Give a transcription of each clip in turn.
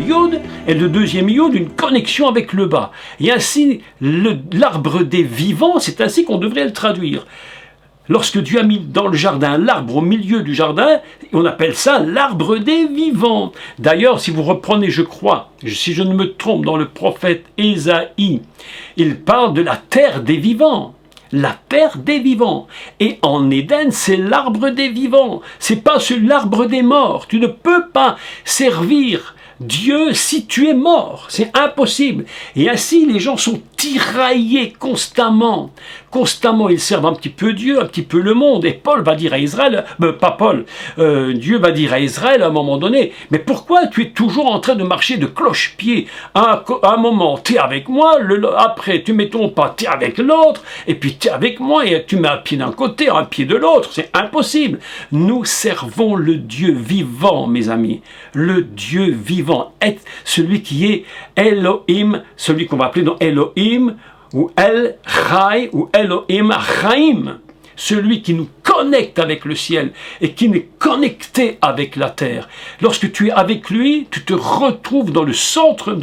Yod, et le deuxième Yod, une connexion avec le bas. Et ainsi, l'arbre des vivants, c'est ainsi qu'on devrait le traduire. Lorsque Dieu a mis dans le jardin l'arbre au milieu du jardin, on appelle ça l'arbre des vivants. D'ailleurs, si vous reprenez, je crois, si je ne me trompe, dans le prophète Ésaïe, il parle de la terre des vivants. La terre des vivants. Et en Éden, c'est l'arbre des vivants. C'est pas l'arbre des morts. Tu ne peux pas servir Dieu si tu es mort. C'est impossible. Et ainsi, les gens sont tiraillés constamment. Constamment, ils servent un petit peu Dieu, un petit peu le monde. Et Paul va dire à Israël, pas Paul, Dieu va dire à Israël à un moment donné, mais pourquoi tu es toujours en train de marcher de cloche-pied? À un moment, tu es avec moi, après tu mets ton pas, tu es avec l'autre, et puis tu es avec moi, et tu mets un pied d'un côté, un pied de l'autre. C'est impossible. Nous servons le Dieu vivant, mes amis. Le Dieu vivant, celui qui est Elohim, celui qu'on va appeler dans Elohim, ou El Rai, ou Elohim Chaim, celui qui nous connecte avec le ciel et qui est connecté avec la terre. Lorsque tu es avec lui, tu te retrouves dans le centre,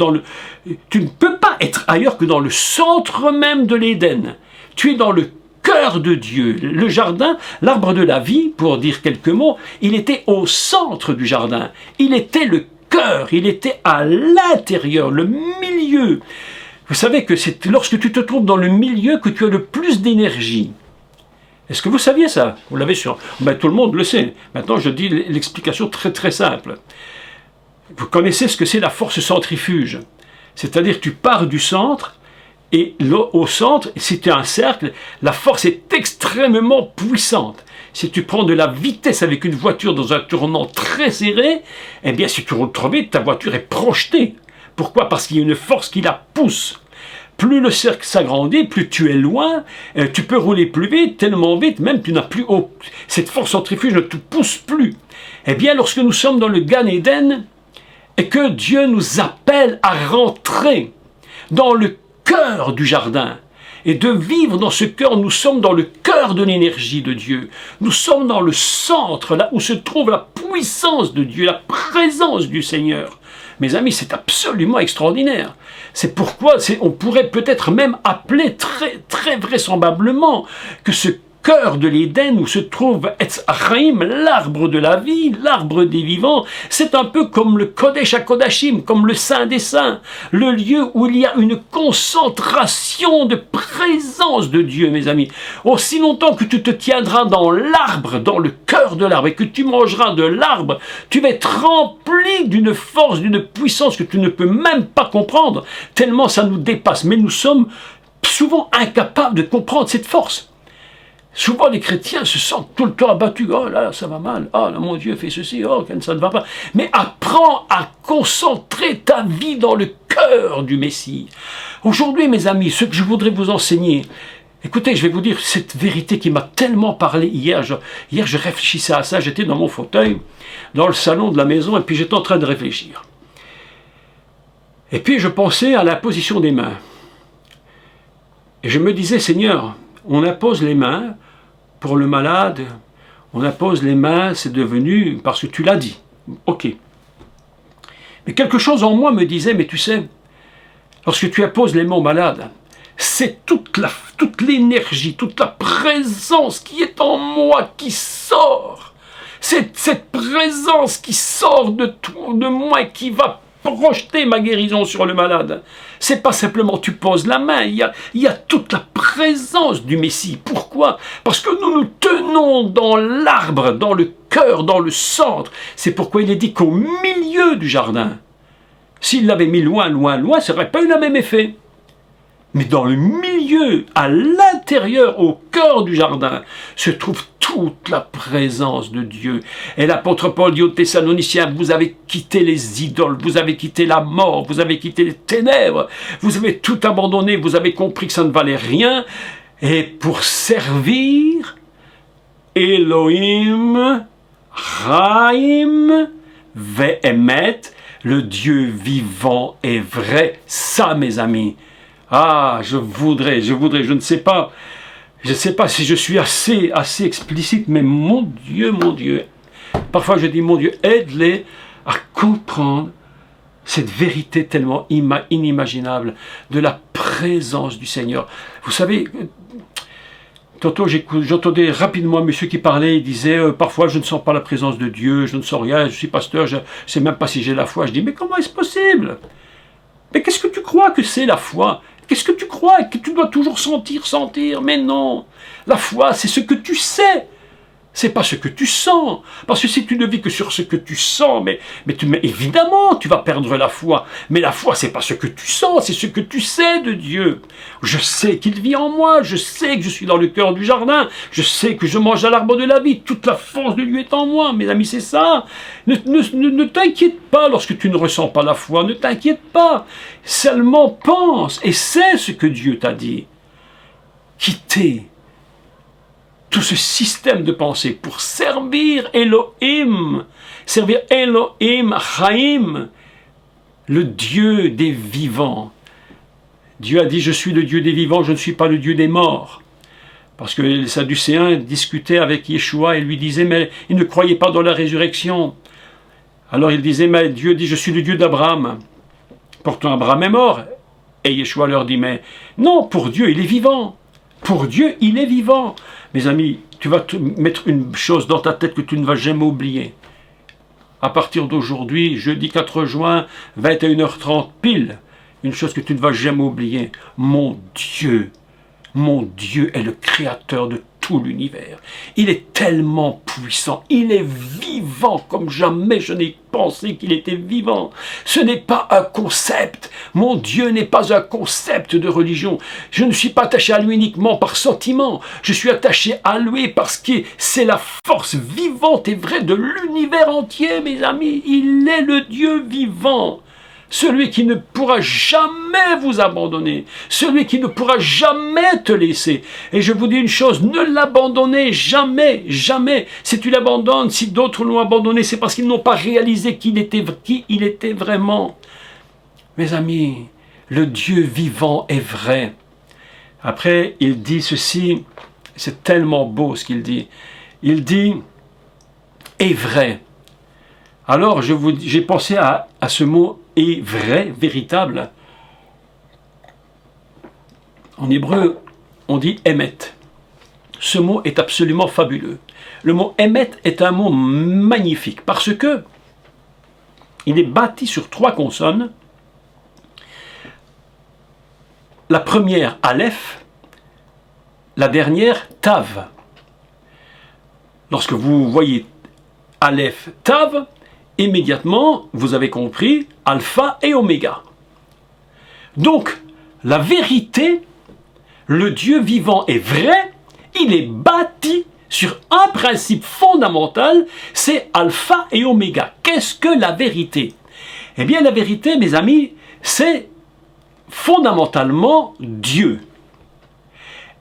tu ne peux pas être ailleurs que dans le centre même de l'Éden. Tu es dans le cœur de Dieu. Le jardin, l'arbre de la vie, pour dire quelques mots, il était au centre du jardin. Il était le cœur, il était à l'intérieur, le milieu. Vous savez que c'est lorsque tu te trouves dans le milieu que tu as le plus d'énergie. Est-ce que vous saviez ça? Vous l'avez sur... tout le monde le sait. Maintenant, je dis l'explication très très simple. Vous connaissez ce que c'est la force centrifuge. C'est-à-dire que tu pars du centre, et au centre, si tu as un cercle, la force est extrêmement puissante. Si tu prends de la vitesse avec une voiture dans un tournant très serré, eh bien, si tu roules trop vite, ta voiture est projetée. Pourquoi? Parce qu'il y a une force qui la pousse. Plus le cercle s'agrandit, plus tu es loin, tu peux rouler plus vite, tellement vite, même tu n'as plus cette force centrifuge ne te pousse plus. Eh bien, lorsque nous sommes dans le Gan Eden, et que Dieu nous appelle à rentrer dans le cœur du jardin, et de vivre dans ce cœur, nous sommes dans le cœur de l'énergie de Dieu. Nous sommes dans le centre, là où se trouve la puissance de Dieu, la présence du Seigneur. Mes amis, c'est absolument extraordinaire. C'est pourquoi on pourrait peut-être même appeler très, très vraisemblablement que ce cœur de l'Éden où se trouve Etz Chaim, l'arbre de la vie, l'arbre des vivants, c'est un peu comme le Kodesh HaKodashim, comme le Saint des Saints, le lieu où il y a une concentration de présence de Dieu, mes amis. Aussi longtemps que tu te tiendras dans l'arbre, dans le cœur de l'arbre, et que tu mangeras de l'arbre, tu vas être rempli d'une force, d'une puissance que tu ne peux même pas comprendre, tellement ça nous dépasse. Mais nous sommes souvent incapables de comprendre cette force. Souvent, les chrétiens se sentent tout le temps abattus. Oh là, ça va mal. Oh là, mon Dieu fait ceci. Oh, ça ne va pas. Mais apprends à concentrer ta vie dans le cœur du Messie. Aujourd'hui, mes amis, ce que je voudrais vous enseigner, écoutez, je vais vous dire cette vérité qui m'a tellement parlé hier. Hier, je réfléchissais à ça. J'étais dans mon fauteuil, dans le salon de la maison, et puis j'étais en train de réfléchir. Et puis, je pensais à la position des mains. Et je me disais, Seigneur, on impose les mains pour le malade, on impose les mains, c'est devenu, parce que tu l'as dit, ok. Mais quelque chose en moi me disait, mais tu sais, lorsque tu imposes les mains au malade, c'est toute l'énergie, toute la présence qui est en moi qui sort. C'est cette présence qui sort de moi et qui va projeter ma guérison sur le malade. C'est pas simplement tu poses la main, il y a toute la présence du Messie. Pourquoi? Parce que nous nous tenons dans l'arbre, dans le cœur, dans le centre. C'est pourquoi il est dit qu'au milieu du jardin, s'il l'avait mis loin, ça n'aurait pas eu le même effet. Mais dans le milieu, à l'intérieur, au cœur du jardin, se trouve toute la présence de Dieu. Et l'apôtre Paul dit aux Thessaloniciens, vous avez quitté les idoles, vous avez quitté la mort, vous avez quitté les ténèbres, vous avez tout abandonné, vous avez compris que ça ne valait rien, et pour servir Elohim, Chaim, Ve'emet, le Dieu vivant et vrai. Ça, mes amis, ah, je ne sais pas si je suis assez explicite, mais mon Dieu, parfois je dis, mon Dieu, aide-les à comprendre cette vérité tellement inimaginable de la présence du Seigneur. Vous savez, tantôt j'entendais rapidement un monsieur qui parlait, il disait parfois je ne sens pas la présence de Dieu, je ne sens rien, je suis pasteur, je ne sais même pas si j'ai la foi. Je dis mais comment est-ce possible? Mais qu'est-ce que tu crois que c'est la foi? Qu'est-ce que tu crois? Que tu dois toujours sentir? Mais non, la foi c'est ce que tu sais. C'est pas ce que tu sens. Parce que si tu ne vis que sur ce que tu sens, mais évidemment, tu vas perdre la foi. Mais la foi, c'est pas ce que tu sens, c'est ce que tu sais de Dieu. Je sais qu'il vit en moi, je sais que je suis dans le cœur du jardin, je sais que je mange à l'arbre de la vie, toute la force de Dieu est en moi. Mes amis, c'est ça. Ne t'inquiète pas lorsque tu ne ressens pas la foi, ne t'inquiète pas. Seulement pense et sais ce que Dieu t'a dit. Quittez tout ce système de pensée pour servir Elohim, Chaim, le Dieu des vivants. Dieu a dit, je suis le Dieu des vivants, je ne suis pas le Dieu des morts. Parce que les Sadducéens discutaient avec Yeshua et lui disaient, mais ils ne croyaient pas dans la résurrection. Alors il disait, mais Dieu dit, je suis le Dieu d'Abraham. Pourtant Abraham est mort. Et Yeshua leur dit, mais non, pour Dieu, il est vivant. Pour Dieu, il est vivant. Mes amis, tu vas te mettre une chose dans ta tête que tu ne vas jamais oublier. À partir d'aujourd'hui, jeudi 4 juin, 21h30 pile, une chose que tu ne vas jamais oublier. Mon Dieu est le créateur de tout l'univers. Il est tellement puissant, il est vivant comme jamais je n'ai pensé qu'il était vivant. Ce n'est pas un concept. Mon Dieu n'est pas un concept de religion. Je ne suis pas attaché à lui uniquement par sentiment. Je suis attaché à lui parce que c'est la force vivante et vraie de l'univers entier, mes amis. Il est le Dieu vivant. Celui qui ne pourra jamais vous abandonner, celui qui ne pourra jamais te laisser. Et je vous dis une chose, ne l'abandonnez jamais, jamais. Si tu l'abandonnes, si d'autres l'ont abandonné, c'est parce qu'ils n'ont pas réalisé qui il était vraiment. Mes amis, le Dieu vivant est vrai. Après, il dit ceci, c'est tellement beau ce qu'il dit. Il dit, est vrai. Alors, j'ai pensé à ce mot est vrai, véritable. En hébreu, on dit émet. Ce mot est absolument fabuleux. Le mot émet est un mot magnifique parce que il est bâti sur 3 consonnes. La première, Aleph, la dernière, Tav. Lorsque vous voyez Aleph, Tav, immédiatement, vous avez compris, alpha et oméga. Donc, la vérité, le Dieu vivant est vrai, il est bâti sur un principe fondamental, c'est alpha et oméga. Qu'est-ce que la vérité? Eh bien, la vérité, mes amis, c'est fondamentalement Dieu.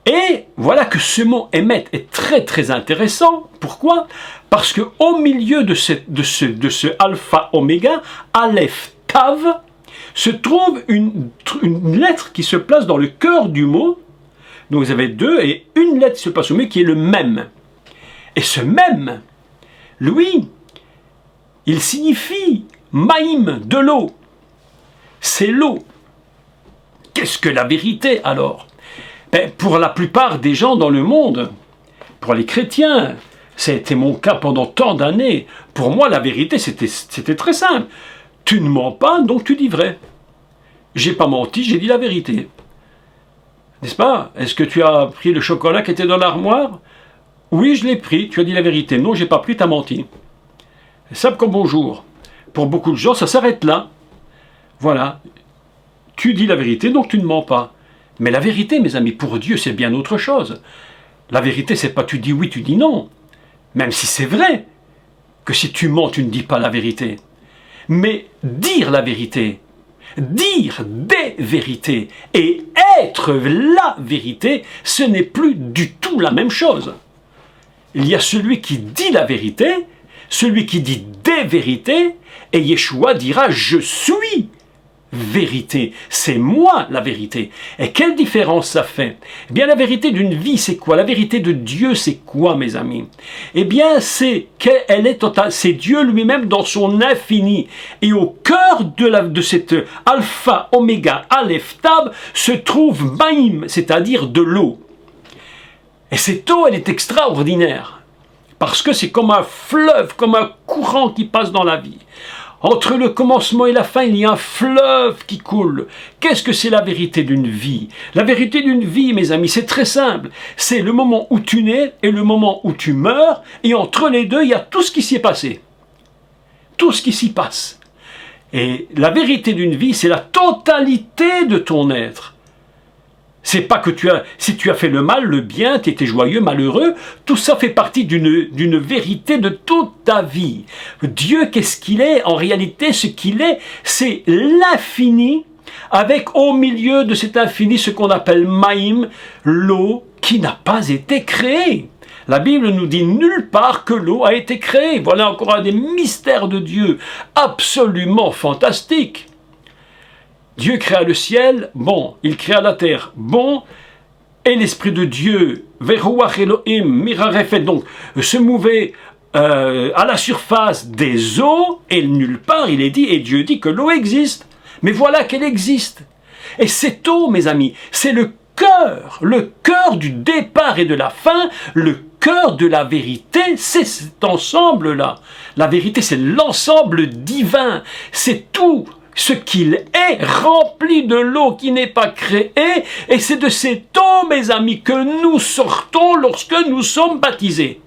Et voilà que ce mot émet est très très intéressant. Pourquoi? Parce que au milieu de ce alpha oméga, Aleph Tav, se trouve une lettre qui se place dans le cœur du mot. Donc vous avez 2 et une lettre qui se place au milieu qui est le même. Et ce même, lui, il signifie maïm, de l'eau. C'est l'eau. Qu'est-ce que la vérité alors? Pour la plupart des gens dans le monde, pour les chrétiens, ça a été mon cas pendant tant d'années. Pour moi, la vérité, c'était très simple. Tu ne mens pas, donc tu dis vrai. J'ai pas menti, j'ai dit la vérité. N'est-ce pas? Est-ce que tu as pris le chocolat qui était dans l'armoire? Oui, je l'ai pris, tu as dit la vérité. Non, j'ai pas pris, tu as menti. Simple comme bonjour. Pour beaucoup de gens, ça s'arrête là. Voilà. Tu dis la vérité, donc tu ne mens pas. Mais la vérité, mes amis, pour Dieu, c'est bien autre chose. La vérité, c'est pas tu dis oui, tu dis non. Même si c'est vrai que si tu mens, tu ne dis pas la vérité. Mais dire la vérité, dire des vérités et être la vérité, ce n'est plus du tout la même chose. Il y a celui qui dit la vérité, celui qui dit des vérités, et Yeshua dira « je suis vérité. C'est moi la vérité. Et quelle différence ça fait? Eh bien, la vérité d'une vie, c'est quoi? La vérité de Dieu, c'est quoi, mes amis? Eh bien, c'est qu'elle est totale. C'est Dieu lui-même dans son infini. Et au cœur de cette alpha, oméga, aleph, tab, se trouve Maïm, c'est-à-dire de l'eau. Et cette eau, elle est extraordinaire. Parce que c'est comme un fleuve, comme un courant qui passe dans la vie. Entre le commencement et la fin, il y a un fleuve qui coule. Qu'est-ce que c'est la vérité d'une vie? La vérité d'une vie, mes amis, c'est très simple. C'est le moment où tu nais et le moment où tu meurs. Et entre les deux, il y a tout ce qui s'y est passé. Tout ce qui s'y passe. Et la vérité d'une vie, c'est la totalité de ton être. C'est pas que si tu as fait le mal, le bien, tu étais joyeux, malheureux, tout ça fait partie d'une vérité de toute ta vie. Dieu, qu'est-ce qu'il est? En réalité, ce qu'il est, c'est l'infini, avec au milieu de cet infini ce qu'on appelle Maïm, l'eau qui n'a pas été créée. La Bible nous dit nulle part que l'eau a été créée. Voilà encore un des mystères de Dieu, absolument fantastique. Dieu créa le ciel, bon, il créa la terre, bon, et l'Esprit de Dieu, Veruach Elohim, Mirarefet, donc, se mouvait à la surface des eaux, et nulle part il est dit, et Dieu dit que l'eau existe. Mais voilà qu'elle existe. Et cette eau, mes amis, c'est le cœur du départ et de la fin, le cœur de la vérité, c'est cet ensemble-là. La vérité, c'est l'ensemble divin, c'est tout ce qu'il est, rempli de l'eau qui n'est pas créée, et c'est de cette eau, mes amis, que nous sortons lorsque nous sommes baptisés.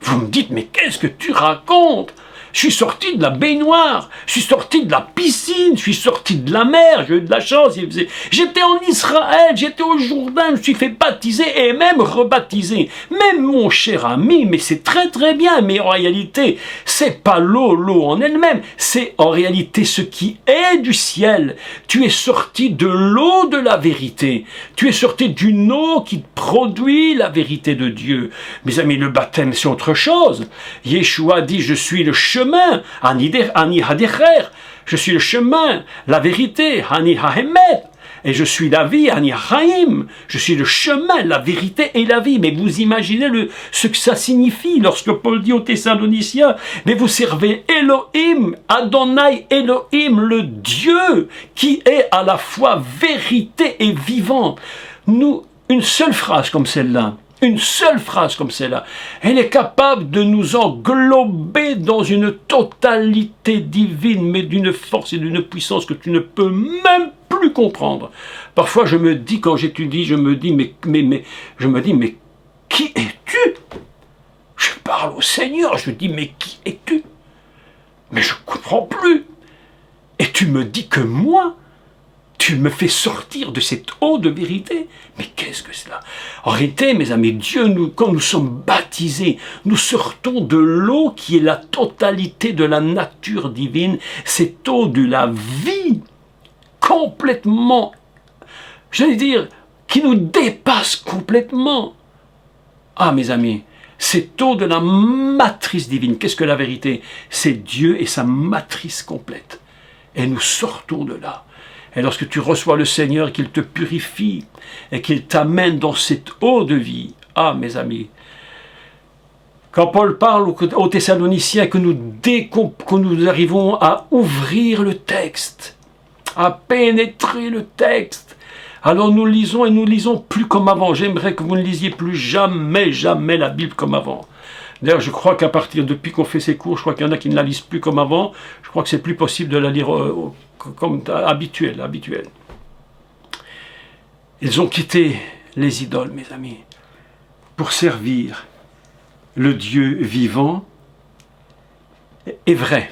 Vous me dites, mais qu'est-ce que tu racontes? Je suis sorti de la baignoire, je suis sorti de la piscine, je suis sorti de la mer, j'ai eu de la chance. J'étais en Israël, j'étais au Jourdain, je me suis fait baptiser et même rebaptiser. Même mon cher ami, mais c'est très très bien, mais en réalité, c'est pas l'eau en elle-même, c'est en réalité ce qui est du ciel. Tu es sorti de l'eau de la vérité, tu es sorti d'une eau qui produit la vérité de Dieu. Mes amis, le baptême c'est autre chose. Yeshua dit, je suis le chemin, Ani Hadecher, je suis le chemin, la vérité, Ani Haemet, et je suis la vie, Ani Haim, je suis le chemin, la vérité et la vie. Mais vous imaginez ce que ça signifie lorsque Paul dit aux Thessaloniciens, mais vous servez Elohim, Adonai Elohim, le Dieu qui est à la fois vérité et vivant. Nous, une seule phrase comme celle-là, elle est capable de nous englober dans une totalité divine, mais d'une force et d'une puissance que tu ne peux même plus comprendre. Parfois, je me dis, quand j'étudie, je me dis, mais qui es-tu? Je parle au Seigneur, je dis, mais qui es-tu? Mais je ne comprends plus. Et tu me dis que moi, tu me fais sortir de cette eau de vérité. Mais qu'est-ce que c'est là? En réalité, mes amis, Dieu, quand nous sommes baptisés, nous sortons de l'eau qui est la totalité de la nature divine, cette eau de la vie, complètement, j'allais dire, qui nous dépasse complètement. Ah, mes amis, cette eau de la matrice divine, qu'est-ce que la vérité? C'est Dieu et sa matrice complète. Et nous sortons de là. Et lorsque tu reçois le Seigneur, qu'il te purifie et qu'il t'amène dans cette eau de vie, ah mes amis, quand Paul parle aux Thessaloniciens que nous arrivons à ouvrir le texte, à pénétrer le texte, alors nous lisons et nous lisons plus comme avant. J'aimerais que vous ne lisiez plus jamais la Bible comme avant. D'ailleurs, je crois qu'à partir, depuis qu'on fait ces cours, je crois qu'il y en a qui ne la lisent plus comme avant. Je crois que c'est plus possible de la lire comme habituel. Ils ont quitté les idoles, mes amis, pour servir le Dieu vivant et vrai.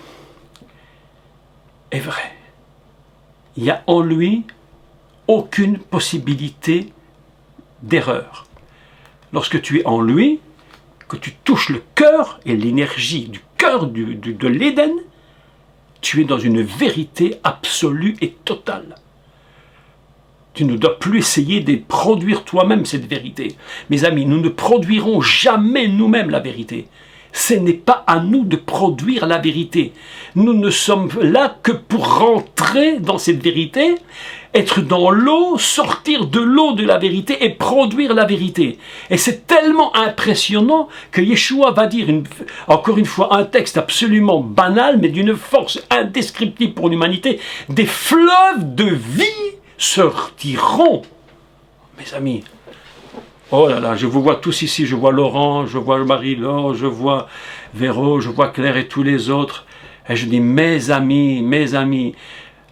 Il n'y a en lui aucune possibilité d'erreur. Lorsque tu es en lui, que tu touches le cœur et l'énergie du cœur de l'Éden, tu es dans une vérité absolue et totale. Tu ne dois plus essayer de produire toi-même cette vérité. Mes amis, nous ne produirons jamais nous-mêmes la vérité. Ce n'est pas à nous de produire la vérité. Nous ne sommes là que pour rentrer dans cette vérité, être dans l'eau, sortir de l'eau de la vérité et produire la vérité. Et c'est tellement impressionnant que Yeshua va dire, encore une fois, un texte absolument banal, mais d'une force indescriptible pour l'humanité, des fleuves de vie sortiront. Mes amis, oh là là, je vous vois tous ici, je vois Laurent, je vois Marie-Laure, je vois Véro, je vois Claire et tous les autres. Et je dis, mes amis,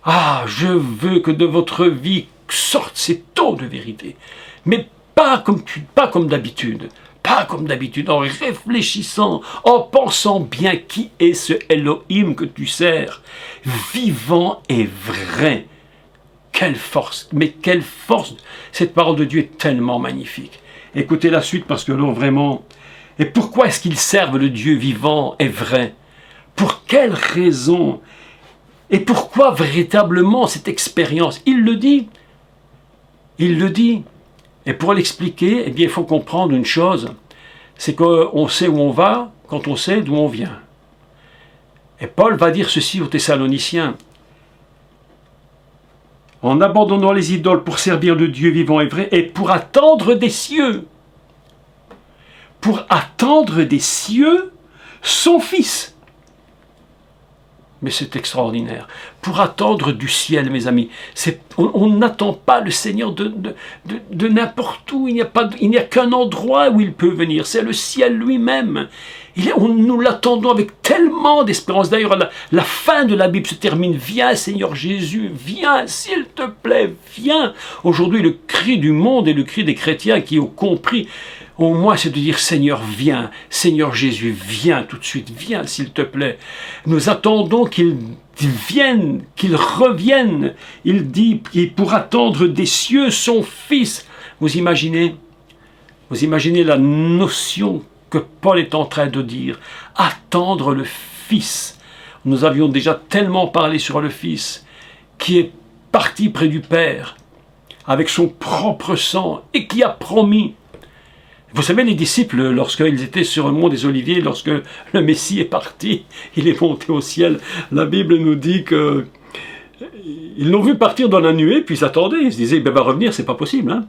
ah, je veux que de votre vie sortent ces eaux de vérité. Mais pas comme d'habitude. Pas comme d'habitude, en réfléchissant, en pensant bien qui est ce Elohim que tu sers. Vivant et vrai. Quelle force, mais quelle force. Cette parole de Dieu est tellement magnifique. Écoutez la suite parce que là, vraiment... Et pourquoi est-ce qu'ils servent le Dieu vivant et vrai? Pour quelle raison? Et pourquoi véritablement cette expérience? Il le dit. Il le dit. Et pour l'expliquer, eh bien, il faut comprendre une chose. C'est qu'on sait où on va quand on sait d'où on vient. Et Paul va dire ceci aux Thessaloniciens. En abandonnant les idoles pour servir le Dieu vivant et vrai et pour attendre des cieux. Pour attendre des cieux son Fils. Mais c'est extraordinaire. Pour attendre du ciel, mes amis, on n'attend pas le Seigneur de n'importe où. Il n'y a qu'un endroit où il peut venir. C'est le ciel lui-même. Nous l'attendons avec tellement d'espérance. D'ailleurs, la fin de la Bible se termine. Viens, Seigneur Jésus, viens, s'il te plaît, viens. Aujourd'hui, le cri du monde et le cri des chrétiens qui ont compris, au moins, c'est de dire, Seigneur, viens, Seigneur Jésus, viens tout de suite, viens, s'il te plaît. Nous attendons qu'il vienne, qu'il revienne. Il dit, pour attendre des cieux son Fils. Vous imaginez la notion que Paul est en train de dire. Attendre le Fils. Nous avions déjà tellement parlé sur le Fils, qui est parti près du Père, avec son propre sang, et qui a promis. Vous savez, les disciples, lorsqu'ils étaient sur le mont des Oliviers, lorsque le Messie est parti, il est monté au ciel, la Bible nous dit que ils l'ont vu partir dans la nuée, puis ils attendaient, ils se disaient, ben, il va revenir, c'est pas possible, hein.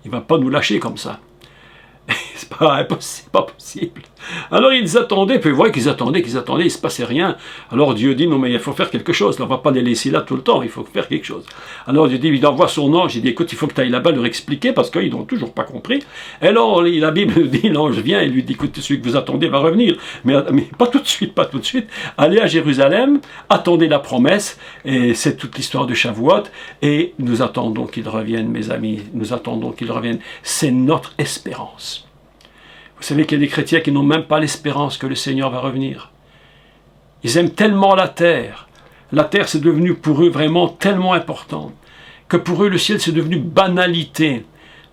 Il va pas nous lâcher comme ça. C'est pas possible. Alors ils attendaient, puis ils voyaient qu'ils attendaient, il ne se passait rien. Alors Dieu dit, non mais il faut faire quelque chose, là, on ne va pas les laisser là tout le temps, il faut faire quelque chose. Alors Dieu dit, il envoie son ange, il dit, écoute, il faut que tu ailles là-bas leur expliquer, parce qu'ils n'ont toujours pas compris. Et alors la Bible nous dit, l'ange vient et lui dit, écoute, celui que vous attendez va revenir, mais pas tout de suite, allez à Jérusalem, attendez la promesse, et c'est toute l'histoire de Shavuot, et nous attendons qu'il revienne, mes amis, nous attendons qu'il revienne, c'est notre espérance. Vous savez qu'il y a des chrétiens qui n'ont même pas l'espérance que le Seigneur va revenir. Ils aiment tellement la terre. La terre, c'est devenu pour eux vraiment tellement important que pour eux, le ciel, c'est devenu banalité.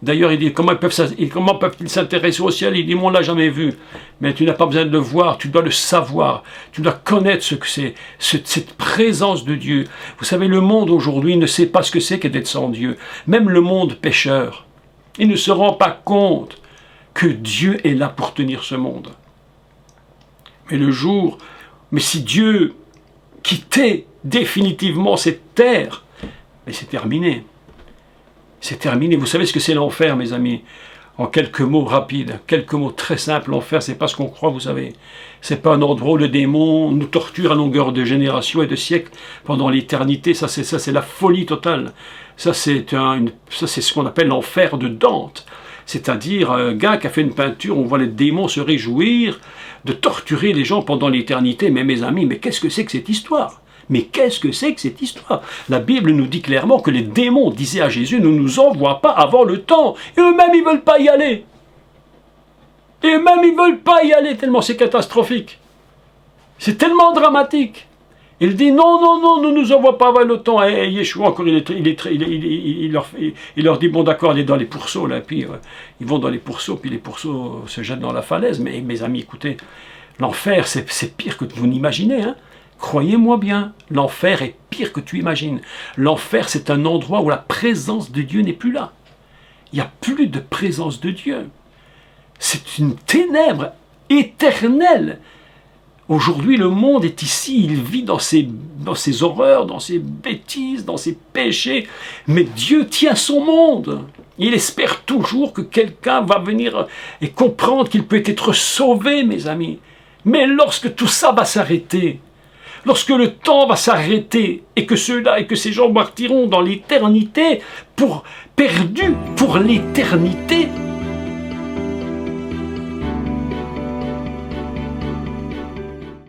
D'ailleurs, il dit, comment peuvent-ils s'intéresser au ciel? Il dit, on ne l'a jamais vu. Mais tu n'as pas besoin de le voir, tu dois le savoir. Tu dois connaître ce que c'est, cette présence de Dieu. Vous savez, le monde aujourd'hui ne sait pas ce que c'est que d'être sans Dieu. Même le monde pécheur. Il ne se rend pas compte que Dieu est là pour tenir ce monde. Mais si Dieu quittait définitivement cette terre, mais c'est terminé. C'est terminé. Vous savez ce que c'est l'enfer, mes amis? En quelques mots rapides, quelques mots très simples, l'enfer, c'est pas ce qu'on croit, vous savez. C'est pas un endroit où le démon nous torture à longueur de générations et de siècles pendant l'éternité. Ça, c'est la folie totale. Ça, c'est ce qu'on appelle l'enfer de Dante. C'est-à-dire un gars qui a fait une peinture, on voit les démons se réjouir de torturer les gens pendant l'éternité. Mais mes amis, mais qu'est-ce que c'est que cette histoire? Mais qu'est-ce que c'est que cette histoire? La Bible nous dit clairement que les démons disaient à Jésus, ne nous envoie pas avant le temps. Et eux-mêmes, ils ne veulent pas y aller. Et eux-mêmes, ils ne veulent pas y aller, tellement c'est catastrophique. C'est tellement dramatique. Il dit non, ne nous envoie pas avant le temps. Et Yeshua, encore, il leur dit, bon d'accord, allez dans les pourceaux, là. Puis ils vont dans les pourceaux, puis les pourceaux se jettent dans la falaise. Mais mes amis, écoutez, l'enfer, c'est pire que vous n'imaginez, hein. Croyez-moi bien, l'enfer est pire que tu imagines. L'enfer, c'est un endroit où la présence de Dieu n'est plus là. Il n'y a plus de présence de Dieu. C'est une ténèbre éternelle. Aujourd'hui, le monde est ici, il vit dans ses horreurs, dans ses bêtises, dans ses péchés. Mais Dieu tient son monde. Il espère toujours que quelqu'un va venir et comprendre qu'il peut être sauvé, mes amis. Mais lorsque tout ça va s'arrêter, lorsque le temps va s'arrêter et que ceux-là et que ces gens partiront dans l'éternité, perdus pour l'éternité,